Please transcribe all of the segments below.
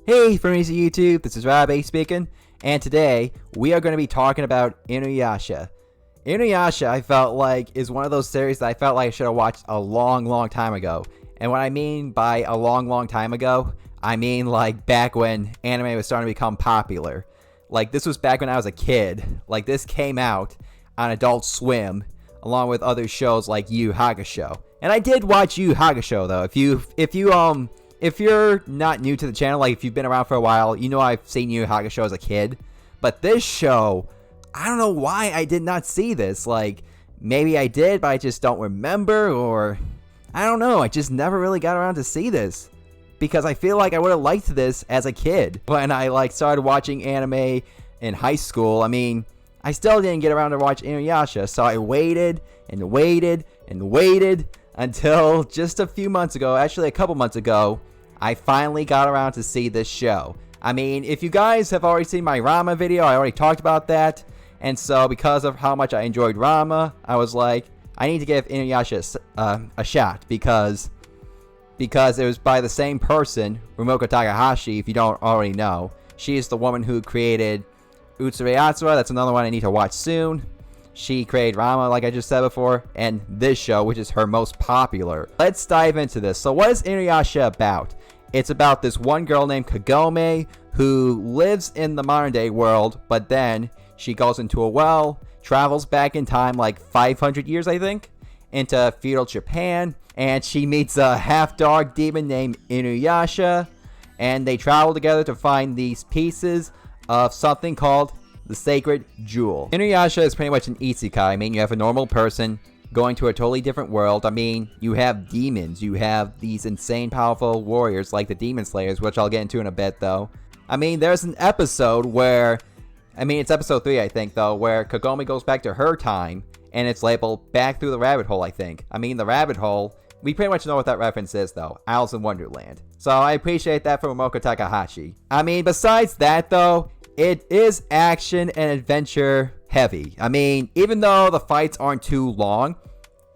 Hey, friends of YouTube, this is Rob A speaking, and today we are going to be talking about Inuyasha. Inuyasha, I felt like, is one of those series that I felt like I should have watched a long time ago. And what I mean by a long time ago, I mean like back when anime was starting to become popular. Like, this was back when I was a kid. Like, this came out on Adult Swim, along with other shows like Yu Yu Hakusho. And I did watch Yu Yu Hakusho, though. If you're not new to the channel, like if you've been around for a while, you know I've seen Yu Yu Hakusho as a kid. But this show, I don't know why I did not see this. Like, maybe I did, but I just don't remember, or I don't know. I just never really got around to see this. Because I feel like I would have liked this as a kid. When I started watching anime in high school, I mean, I still didn't get around to watch Inuyasha. So I waited until just a few months ago, actually a couple months ago, I finally got around to see this show. I mean, if you guys have already seen my Rama video, I already talked about that. And so because of how much I enjoyed Rama, I was like, I need to give Inuyasha a shot because it was by the same person, Rumiko Takahashi, if you don't already know. She is the woman who created Utsure Yatsura. That's another one I need to watch soon. She created Rama, like I just said before, and this show, which is her most popular. Let's dive into this. So what is Inuyasha about? It's about this one girl named Kagome who lives in the modern day world, but then she goes into a well, travels back in time like 500 years, I think, into feudal Japan, and she meets a half-dog demon named Inuyasha, and they travel together to find these pieces of something called the Sacred Jewel. Inuyasha is pretty much an isekai. I mean, you have a normal person going to a totally different world. I mean, you have demons. You have these insane powerful warriors like the Demon Slayers, which I'll get into in a bit, though. I mean, there's an episode where, it's episode 3, I think, though, where Kagome goes back to her time, and it's labeled Back Through the Rabbit Hole, I think. I mean, the rabbit hole, we pretty much know what that reference is, though. Alice in Wonderland. So I appreciate that from Rumiko Takahashi. I mean, besides that, though, it is action and adventure heavy. I mean, even though the fights aren't too long,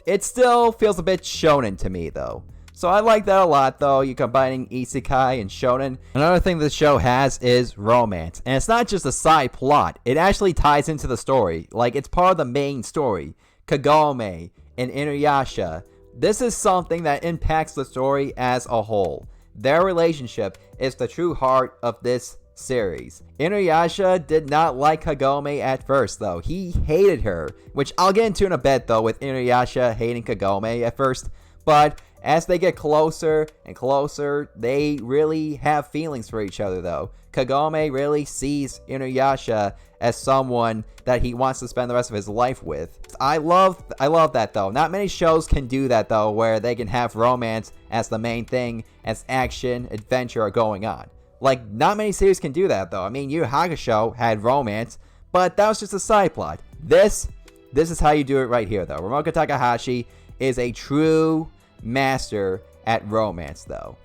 it still feels a bit shonen to me, though. So I like that a lot, though. You're combining isekai and shonen. Another thing the show has is romance. And it's not just a side plot. It actually ties into the story. Like, it's part of the main story. Kagome and Inuyasha. This is something that impacts the story as a whole. Their relationship is the true heart of this series. Inuyasha did not like Kagome at first, though. He hated her, which I'll get into in a bit, though, with Inuyasha hating Kagome at first. But as they get closer and closer, they really have feelings for each other, though. Kagome really sees Inuyasha as someone that he wants to spend the rest of his life with. I love that, though. Not many shows can do that, though, where they can have romance as the main thing, as action, adventure are going on. Like, not many series can do that, though. I mean, Yu Yu Hakusho had romance, but that was just a side plot. This is how you do it right here, though. Rumiko Takahashi is a true master at romance, though.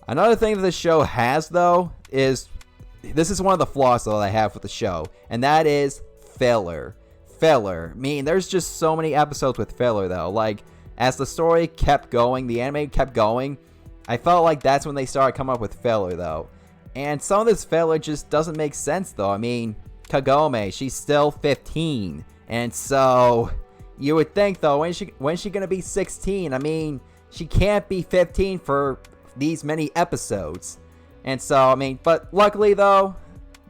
Another thing that the show has, though, is this is one of the flaws, though, that I have with the show, and that is filler. Filler. I mean, there's just so many episodes with filler, though. Like, as the story kept going, the anime kept going, I felt like that's when they started coming up with filler, though. And some of this filler just doesn't make sense, though. I mean, Kagome, she's still 15. And so, you would think, though, when's she gonna be 16? I mean, she can't be 15 for these many episodes. And so, I mean, but luckily, though,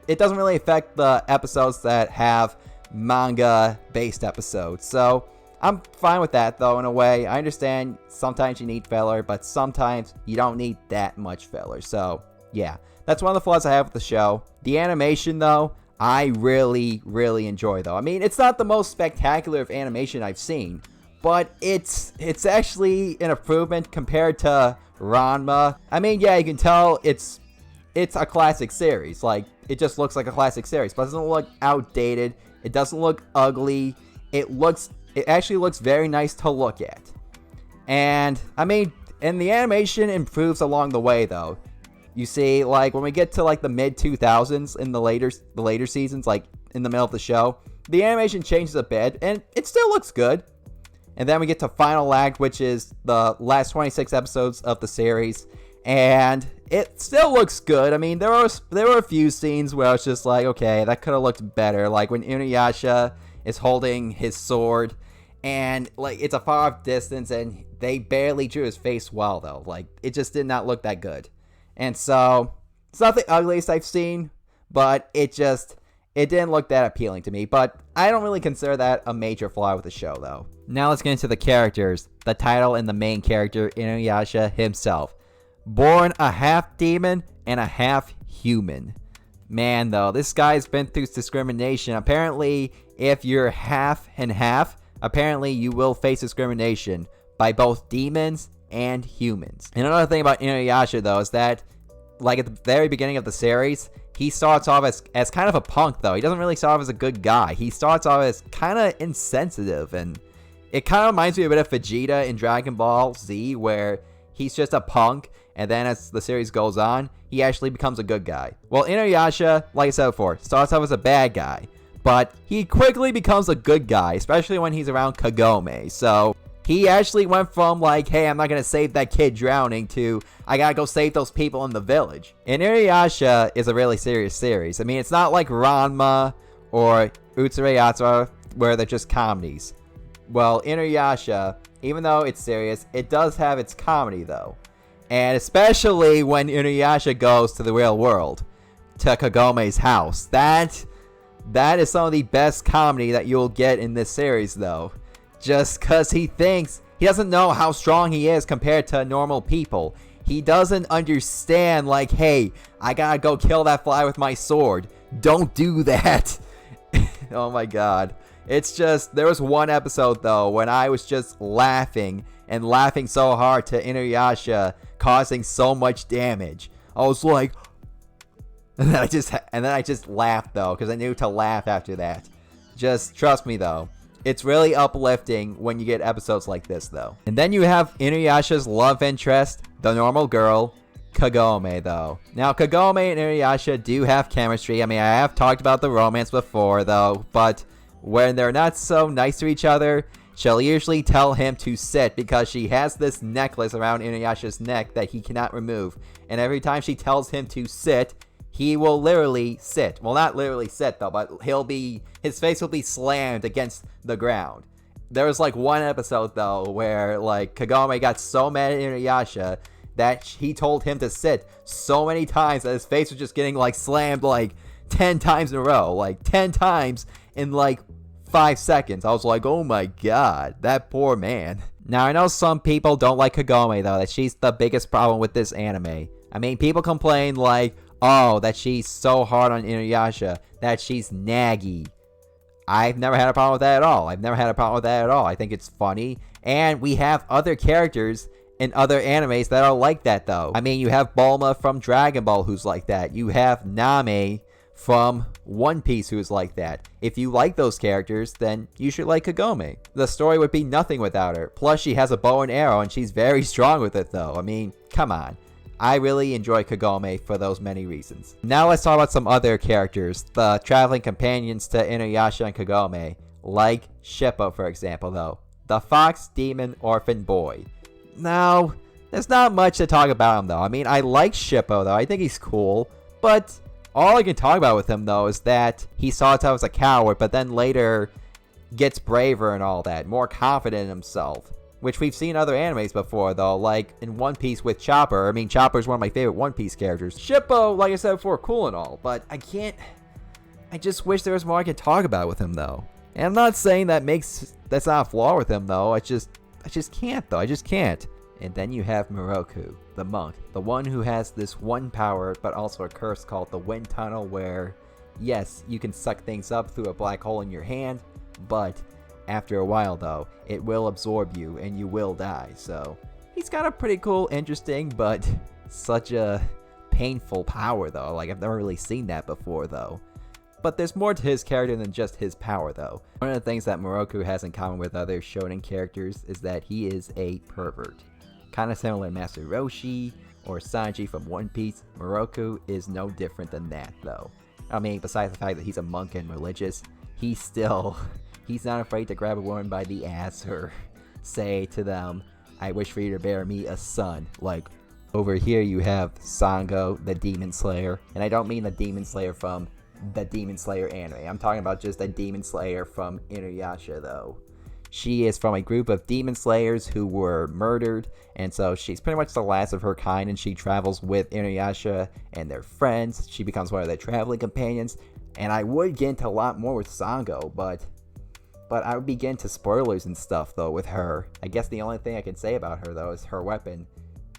it doesn't really affect the episodes that have manga-based episodes. So, I'm fine with that, though, in a way. I understand sometimes you need filler, but sometimes you don't need that much filler. So, yeah. That's one of the flaws I have with the show. The animation, though, I really enjoy, though. I mean, it's not the most spectacular of animation I've seen, but it's actually an improvement compared to Ranma. I mean, yeah, you can tell it's a classic series. Like, it just looks like a classic series, but it doesn't look outdated. It doesn't look ugly. It actually looks very nice to look at. And, I mean, and the animation improves along the way, though. You see, like, when we get to, like, the mid-2000s in the later seasons, like, in the middle of the show, the animation changes a bit, and it still looks good. And then we get to Final Act, which is the last 26 episodes of the series, And it still looks good. I mean, there were a few scenes where I was just like, okay, that could have looked better. Like when Inuyasha is holding his sword, and like it's a far off distance, and they barely drew his face well though. Like it just did not look that good. And so it's not the ugliest I've seen, but it didn't look that appealing to me. But I don't really consider that a major flaw with the show though. Now let's get into the characters. The title and the main character, Inuyasha himself. Born a half demon and a half human. Man, though, this guy's been through discrimination. Apparently, if you're half and half, apparently you will face discrimination by both demons and humans. And another thing about Inuyasha, though, is that, like at the very beginning of the series, he starts off as kind of a punk, though. He doesn't really start off as a good guy. He starts off as kind of insensitive, and it kind of reminds me a bit of Vegeta in Dragon Ball Z, where he's just a punk, and then as the series goes on, he actually becomes a good guy. Well, Inuyasha, like I said before, starts off as a bad guy, but he quickly becomes a good guy, especially when he's around Kagome. So he actually went from like, hey, I'm not going to save that kid drowning, to I got to go save those people in the village. And Inuyasha is a really serious series. I mean, it's not like Ranma or Utsurei where they're just comedies. Well, Inuyasha, even though it's serious, it does have its comedy though. And especially when Inuyasha goes to the real world, to Kagome's house. That is some of the best comedy that you'll get in this series though. Just because he doesn't know how strong he is compared to normal people. He doesn't understand, like, hey, I gotta go kill that fly with my sword. Don't do that. Oh my god. It's just, there was one episode though when I was just laughing so hard to Inuyasha causing so much damage. I was like, and then I just laughed though, because I knew to laugh after that. Just trust me though, it's really uplifting when you get episodes like this though. And then you have Inuyasha's love interest, the normal girl, Kagome though. Now Kagome and Inuyasha do have chemistry. I mean, I have talked about the romance before though, but when they're not so nice to each other, she'll usually tell him to sit because she has this necklace around Inuyasha's neck that he cannot remove. And every time she tells him to sit, he will literally sit. Well, not literally sit though, but his face will be slammed against the ground. There was like one episode though where like Kagome got so mad at Inuyasha that he told him to sit so many times that his face was just getting like slammed like 10 times in a row. Like 10 times in like 5 seconds. I was like, oh my god, that poor man. Now I know some people don't like Kagome though, that she's the biggest problem with this anime. I mean, people complain like, oh, that she's so hard on Inuyasha, that she's naggy. I've never had a problem with that at all. I think it's funny, and we have other characters in other animes that are like that though. I mean, you have Bulma from Dragon Ball who's like that. You have Name from One Piece who's like that. If you like those characters, then you should like Kagome. The story would be nothing without her. Plus, she has a bow and arrow, and she's very strong with it though. I mean, come on. I really enjoy Kagome for those many reasons. Now let's talk about some other characters, the traveling companions to Inuyasha and Kagome, like Shippo for example though, the fox demon orphan boy. Now, there's not much to talk about him though. I mean, I like Shippo though, I think he's cool, but all I can talk about with him though is that he starts out as a coward, but then later gets braver and all that, more confident in himself. Which we've seen other animes before though, like in One Piece with Chopper. I mean, Chopper's one of my favorite One Piece characters. Shippo, like I said before, cool and all, but I just wish there was more I could talk about with him though. And I'm not saying that's not a flaw with him though, I just can't though, I just can't. And then you have Miroku, the monk, the one who has this one power, but also a curse called the Wind Tunnel, where, yes, you can suck things up through a black hole in your hand, but after a while though, it will absorb you and you will die. So he's got a pretty cool, interesting, but such a painful power though. Like, I've never really seen that before though. But there's more to his character than just his power though. One of the things that Miroku has in common with other shonen characters is that he is a pervert. Kind of similar to Master Roshi or Sanji from One Piece, Miroku is no different than that though. I mean, besides the fact that he's a monk and religious, he's not afraid to grab a woman by the ass or say to them, I wish for you to bear me a son. Like, Over here you have Sango, the Demon Slayer. And I don't mean the Demon Slayer from the Demon Slayer anime. I'm talking about just a Demon Slayer from Inuyasha, though. She is from a group of Demon Slayers who were murdered, and so she's pretty much the last of her kind, and she travels with Inuyasha and their friends. She becomes one of their traveling companions, and I would get into a lot more with Sango, but I would be getting to spoilers and stuff, though, with her. I guess the only thing I can say about her, though, is her weapon.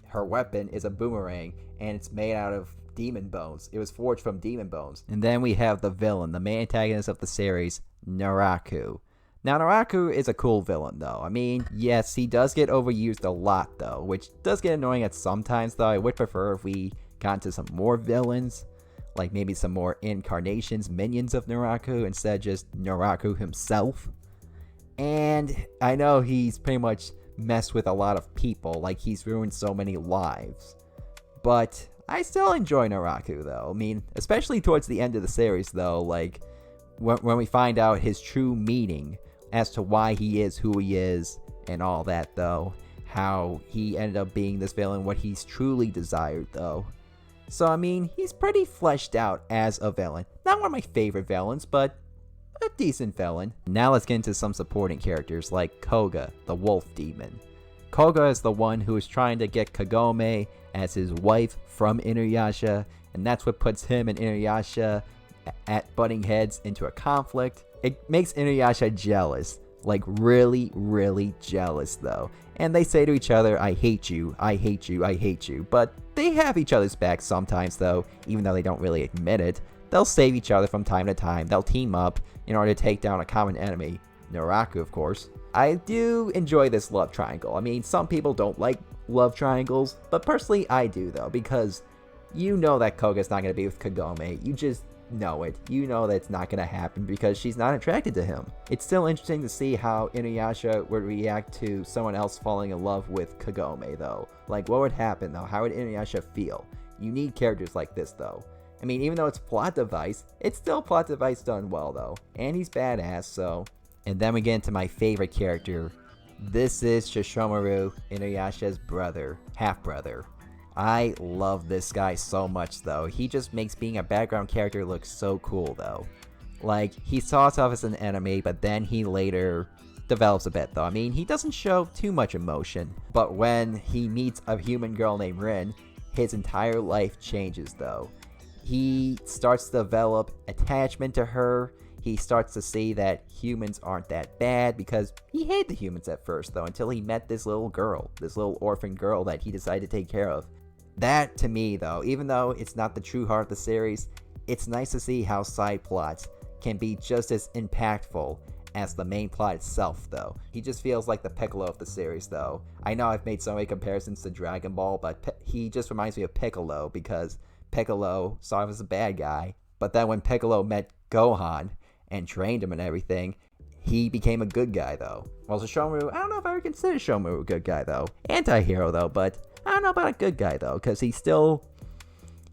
Her weapon is a boomerang, and it's made out of demon bones. It was forged from demon bones. And then we have the villain, the main antagonist of the series, Naraku. Now, Naraku is a cool villain, though. I mean, yes, he does get overused a lot, though, which does get annoying at some times, though. I would prefer if we got into some more villains, like maybe some more incarnations, minions of Naraku, instead of just Naraku himself. And I know he's pretty much messed with a lot of people, like he's ruined so many lives. But I still enjoy Naraku, though. I mean, especially towards the end of the series, though, like when we find out his true meaning as to why he is who he is and all that, though. How he ended up being this villain, what he's truly desired, though. So, I mean, he's pretty fleshed out as a villain. Not one of my favorite villains, but a decent villain. Now let's get into some supporting characters like Koga, the wolf demon. Koga is the one who is trying to get Kagome as his wife from Inuyasha, and that's what puts him and Inuyasha at butting heads into a conflict. It makes Inuyasha jealous, like really, really jealous, though. And they say to each other, I hate you, I hate you, I hate you. But they have each other's back sometimes, though, even though they don't really admit it. They'll save each other from time to time. They'll team up in order to take down a common enemy, Naraku, of course. I do enjoy this love triangle. I mean, some people don't like love triangles, but personally I do, though, because you know that Koga's not going to be with Kagome. You just know it. You know that it's not going to happen because she's not attracted to him. It's still interesting to see how Inuyasha would react to someone else falling in love with Kagome, though. Like, what would happen, though? How would Inuyasha feel? You need characters like this, though. I mean, even though it's plot device, it's still plot device done well, though. And he's badass, so. And then we get into my favorite character. This is Shishomaru, Inuyasha's brother, half-brother. I love this guy so much, though. He just makes being a background character look so cool, though. Like, he starts off as an enemy, but then he later develops a bit, though. I mean, he doesn't show too much emotion. But when he meets a human girl named Rin, his entire life changes, though. He starts to develop attachment to her. He starts to see that humans aren't that bad, because he hated the humans at first, though, until he met this little girl, this little orphan girl that he decided to take care of. That, to me, though, even though it's not the true heart of the series, it's nice to see how side plots can be just as impactful as the main plot itself, though. He just feels like the Piccolo of the series, though. I know I've made so many comparisons to Dragon Ball, but he just reminds me of Piccolo, because Piccolo saw him as a bad guy, but then when Piccolo met Gohan and trained him and everything, he became a good guy, though. Well, Shishomaru, I don't know if I would consider Shishomaru a good guy, though. Anti-hero, though, but I don't know about a good guy, though, because he still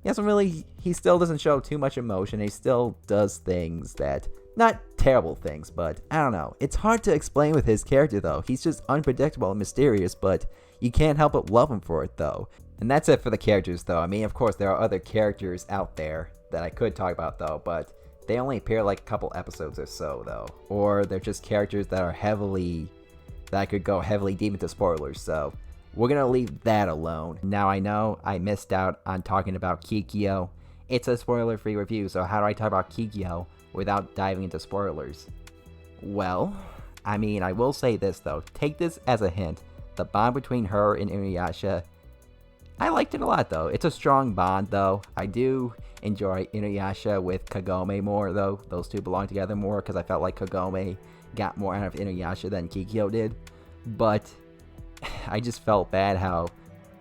doesn't show too much emotion. He still does things that, not terrible things, but I don't know. It's hard to explain with his character, though. He's just unpredictable and mysterious, but you can't help but love him for it, though. And that's it for the characters, though. I mean, of course, there are other characters out there that I could talk about, though, but they only appear like a couple episodes or so, though. Or they're just characters that I could go heavily deep into spoilers, so we're gonna leave that alone. Now, I know I missed out on talking about Kikyo. It's a spoiler-free review, so how do I talk about Kikyo without diving into spoilers? Well, I mean, I will say this, though. Take this as a hint. The bond between her and Inuyasha, I liked it a lot, though. It's a strong bond, though. I do enjoy Inuyasha with Kagome more, though. Those two belong together more, because I felt like Kagome got more out of Inuyasha than Kikyo did. But I just felt bad how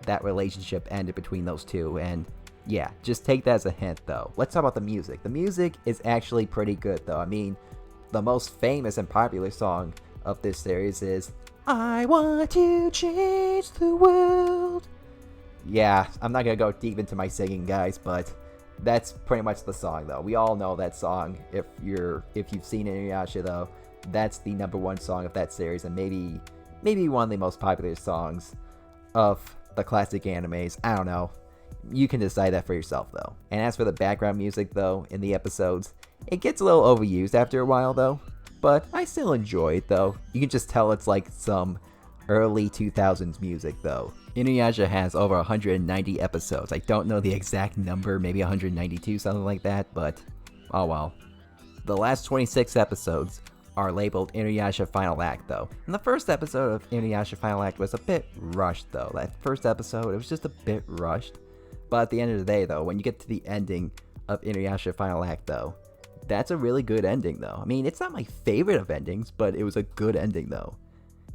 that relationship ended between those two, and yeah, just take that as a hint, though. Let's talk about the music. The music is actually pretty good, though. I mean, the most famous and popular song of this series is I Want to Change the World. Yeah, I'm not gonna go deep into my singing, guys, but that's pretty much the song, though. We all know that song. If you've seen Inuyasha, though, that's the #1 song of that series, and maybe one of the most popular songs of the classic animes. I don't know. You can decide that for yourself though. And as for the background music though, in the episodes, it gets a little overused after a while though, but I still enjoy it though. You can just tell it's like some early 2000s music though. Inuyasha has over 190 episodes. I don't know the exact number, maybe 192, something like that, but oh well. The last 26 episodes are labeled Inuyasha Final Act though. And the first episode of Inuyasha Final Act was a bit rushed though. That first episode, it was just a bit rushed. But at the end of the day though, when you get to the ending of Inuyasha Final Act though, that's a really good ending though. I mean, it's not my favorite of endings, but it was a good ending though.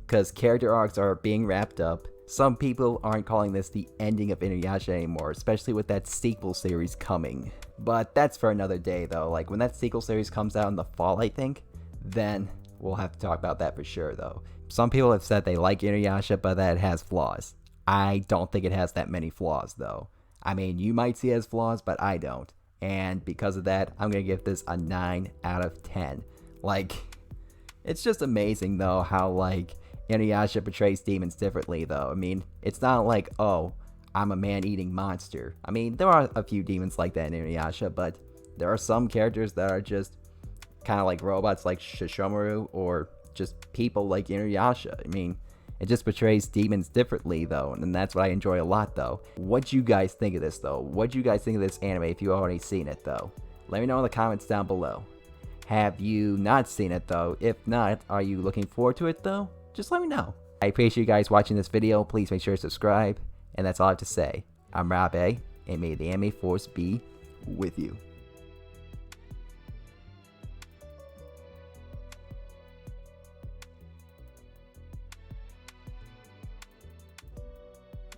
Because character arcs are being wrapped up. Some people aren't calling this the ending of Inuyasha anymore, especially with that sequel series coming. But that's for another day though. Like when that sequel series comes out in the fall, I think, then we'll have to talk about that for sure though. Some people have said they like Inuyasha, but that it has flaws. I don't think it has that many flaws though. I mean, you might see it as flaws, but I don't. And because of that, I'm going to give this a 9 out of 10. Like, it's just amazing though how like Inuyasha portrays demons differently though. I mean, it's not like, oh, I'm a man-eating monster. I mean, there are a few demons like that in Inuyasha, but there are some characters that are just kind of like robots like Shishomaru, or just people like Inuyasha. I mean, it just portrays demons differently though, and that's what I enjoy a lot though. What you guys think of this though? What do you guys think of this anime if you've already seen it though? Let me know in the comments down below. Have you not seen it though? If not, are you looking forward to it though? Just let me know. I appreciate you guys watching this video. Please make sure to subscribe. And that's all I have to say. I'm Rob A, and may the anime force be with you.